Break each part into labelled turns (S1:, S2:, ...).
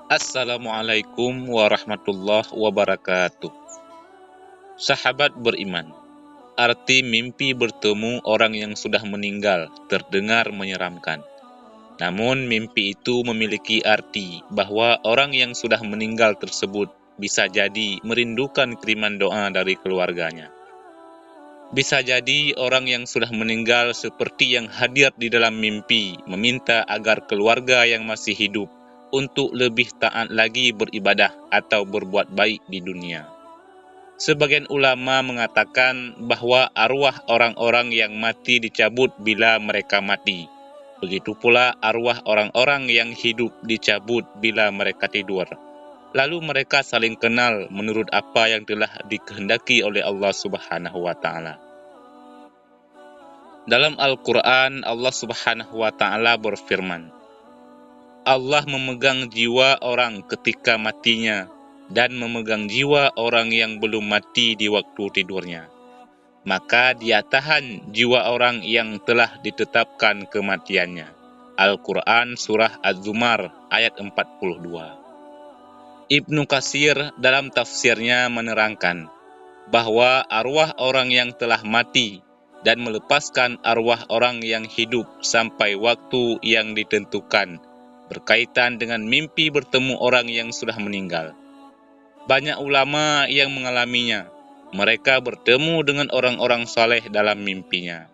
S1: Assalamualaikum warahmatullahi wabarakatuh. Sahabat beriman, arti mimpi bertemu orang yang sudah meninggal terdengar menyeramkan. Namun mimpi itu memiliki arti bahwa orang yang sudah meninggal tersebut bisa jadi merindukan kiriman doa dari keluarganya. Bisa jadi orang yang sudah meninggal seperti yang hadir di dalam mimpi meminta agar keluarga yang masih hidup untuk lebih taat lagi beribadah atau berbuat baik di dunia. Sebagian ulama mengatakan bahwa arwah orang-orang yang mati dicabut bila mereka mati. Begitu pula arwah orang-orang yang hidup dicabut bila mereka tidur. Lalu mereka saling kenal menurut apa yang telah dikehendaki oleh Allah Subhanahu wa taala. Dalam Al-Qur'an Allah Subhanahu wa taala berfirman, Allah memegang jiwa orang ketika matinya dan memegang jiwa orang yang belum mati di waktu tidurnya. Maka dia tahan jiwa orang yang telah ditetapkan kematiannya. Al-Quran Surah Az-Zumar ayat 42. Ibnu Katsir dalam tafsirnya menerangkan bahwa arwah orang yang telah mati dan melepaskan arwah orang yang hidup sampai waktu yang ditentukan berkaitan dengan mimpi bertemu orang yang sudah meninggal. Banyak ulama yang mengalaminya. Mereka bertemu dengan orang-orang saleh dalam mimpinya.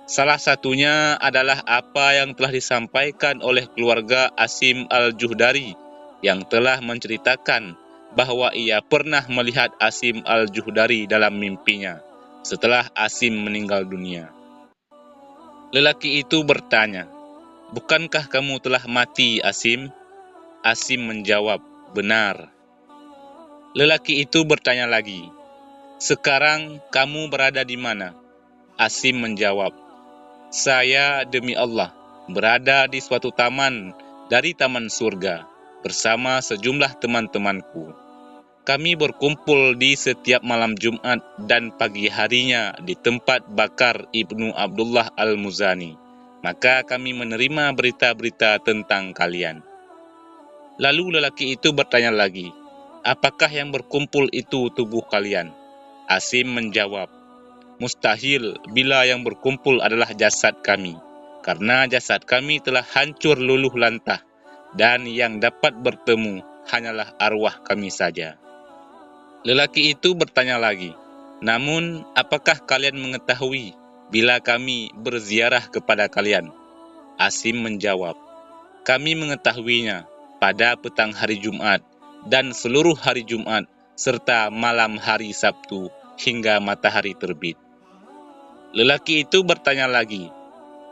S1: Salah satunya adalah apa yang telah disampaikan oleh keluarga Asim Al-Juhdari yang telah menceritakan bahwa ia pernah melihat Asim Al-Juhdari dalam mimpinya setelah Asim meninggal dunia. Lelaki itu bertanya, "Bukankah kamu telah mati, Asim?" Asim menjawab, "Benar." Lelaki itu bertanya lagi, "Sekarang kamu berada di mana?" Asim menjawab, "Saya demi Allah berada di suatu taman dari taman surga bersama sejumlah teman-temanku. Kami berkumpul di setiap malam Jumat dan pagi harinya di tempat Bakar Ibnu Abdullah Al-Muzani. Maka kami menerima berita-berita tentang kalian." Lalu lelaki itu bertanya lagi, "Apakah yang berkumpul itu tubuh kalian?" Asim menjawab, "Mustahil bila yang berkumpul adalah jasad kami, karena jasad kami telah hancur luluh lantah, dan yang dapat bertemu hanyalah arwah kami saja." Lelaki itu bertanya lagi, "Namun, apakah kalian mengetahui bila kami berziarah kepada kalian?" Asim menjawab, "Kami mengetahuinya pada petang hari Jumat dan seluruh hari Jumat serta malam hari Sabtu hingga matahari terbit." Lelaki itu bertanya lagi,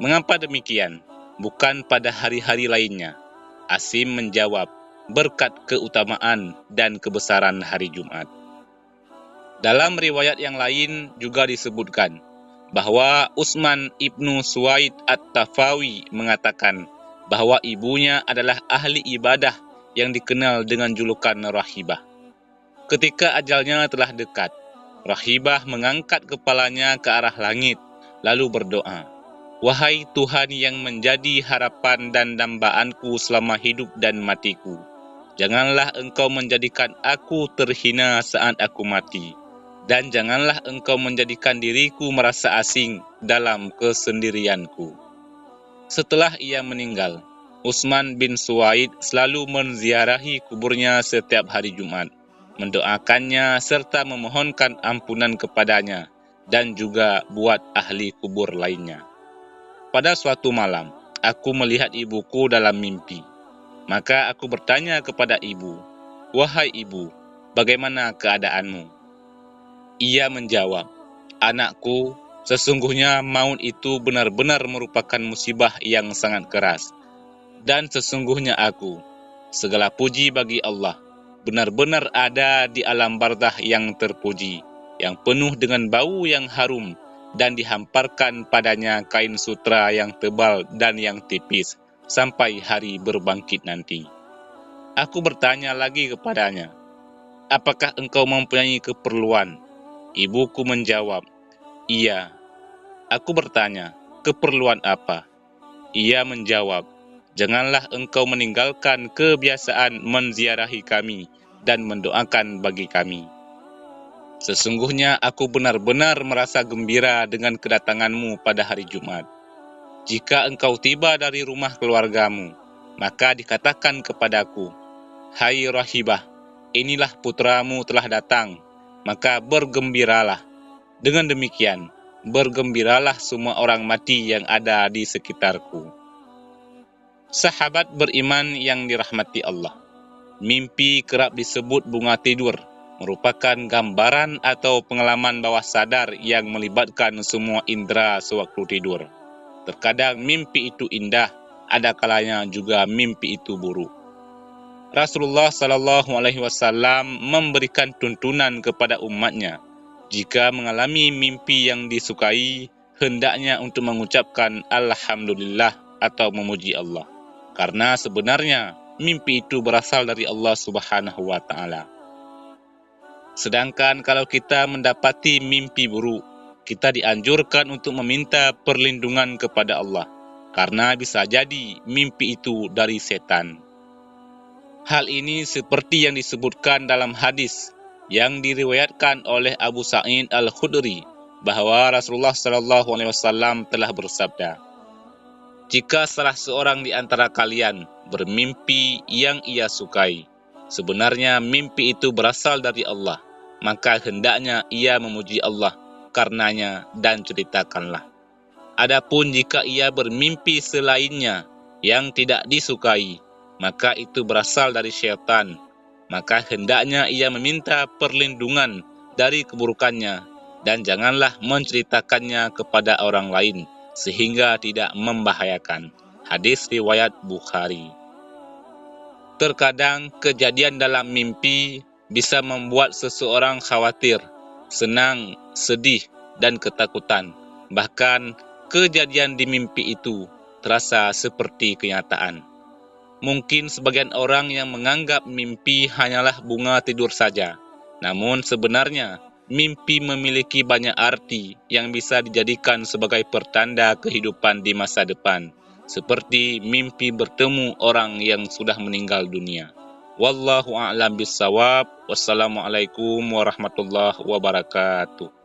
S1: "Mengapa demikian? Bukan pada hari-hari lainnya?" Asim menjawab, "Berkat keutamaan dan kebesaran hari Jumat." Dalam riwayat yang lain juga disebutkan bahwa Utsman ibnu Suwaid At-Tafawi mengatakan bahwa ibunya adalah ahli ibadah yang dikenal dengan julukan Rahibah. Ketika ajalnya telah dekat, Rahibah mengangkat kepalanya ke arah langit, lalu berdoa, "Wahai Tuhan yang menjadi harapan dan dambaanku selama hidup dan matiku, janganlah Engkau menjadikan aku terhina saat aku mati, dan janganlah Engkau menjadikan diriku merasa asing dalam kesendirianku." Setelah ia meninggal, Utsman bin Suwaid selalu menziarahi kuburnya setiap hari Jumat, mendoakannya serta memohonkan ampunan kepadanya dan juga buat ahli kubur lainnya. Pada suatu malam, aku melihat ibuku dalam mimpi. Maka aku bertanya kepada ibu, "Wahai ibu, bagaimana keadaanmu?" Ia menjawab, "Anakku, sesungguhnya maut itu benar-benar merupakan musibah yang sangat keras. Dan sesungguhnya aku, segala puji bagi Allah, benar-benar ada di alam barzakh yang terpuji, yang penuh dengan bau yang harum, dan dihamparkan padanya kain sutra yang tebal dan yang tipis, sampai hari berbangkit nanti." Aku bertanya lagi kepadanya, "Apakah engkau mempunyai keperluan?" Ibuku menjawab, "Iya." Aku bertanya, "Keperluan apa?" Ia menjawab, janganlah engkau meninggalkan kebiasaan menziarahi kami dan mendoakan bagi kami. Sesungguhnya aku benar-benar merasa gembira dengan kedatanganmu pada hari Jumat. Jika engkau tiba dari rumah keluargamu, maka dikatakan kepadaku, Hai Rahibah, inilah putramu telah datang, maka bergembiralah. Dengan demikian, bergembiralah semua orang mati yang ada di sekitarku. Sahabat beriman yang dirahmati Allah, mimpi kerap disebut bunga tidur, merupakan gambaran atau pengalaman bawah sadar yang melibatkan semua indera sewaktu tidur. Terkadang mimpi itu indah, ada kalanya juga mimpi itu buruk. Rasulullah SAW memberikan tuntunan kepada umatnya, jika mengalami mimpi yang disukai, hendaknya untuk mengucapkan Alhamdulillah atau memuji Allah. Karena sebenarnya mimpi itu berasal dari Allah Subhanahu wa Ta'ala. Sedangkan kalau kita mendapati mimpi buruk, kita dianjurkan untuk meminta perlindungan kepada Allah, karena bisa jadi mimpi itu dari setan. Hal ini seperti yang disebutkan dalam hadis yang diriwayatkan oleh Abu Sa'id Al-Khudri, bahwa Rasulullah SAW telah bersabda, jika salah seorang di antara kalian bermimpi yang ia sukai, sebenarnya mimpi itu berasal dari Allah, maka hendaknya ia memuji Allah karenanya dan ceritakanlah. Adapun jika ia bermimpi selainnya yang tidak disukai, maka itu berasal dari syaitan, maka hendaknya ia meminta perlindungan dari keburukannya dan janganlah menceritakannya kepada orang lain sehingga tidak membahayakan. Hadis riwayat Bukhari. Terkadang kejadian dalam mimpi bisa membuat seseorang khawatir, senang, sedih, dan ketakutan. Bahkan kejadian di mimpi itu terasa seperti kenyataan. Mungkin sebagian orang yang menganggap mimpi hanyalah bunga tidur saja. Namun sebenarnya, mimpi memiliki banyak arti yang bisa dijadikan sebagai pertanda kehidupan di masa depan. Seperti mimpi bertemu orang yang sudah meninggal dunia. Wallahu a'lam bissawab. Wassalamualaikum warahmatullahi wabarakatuh.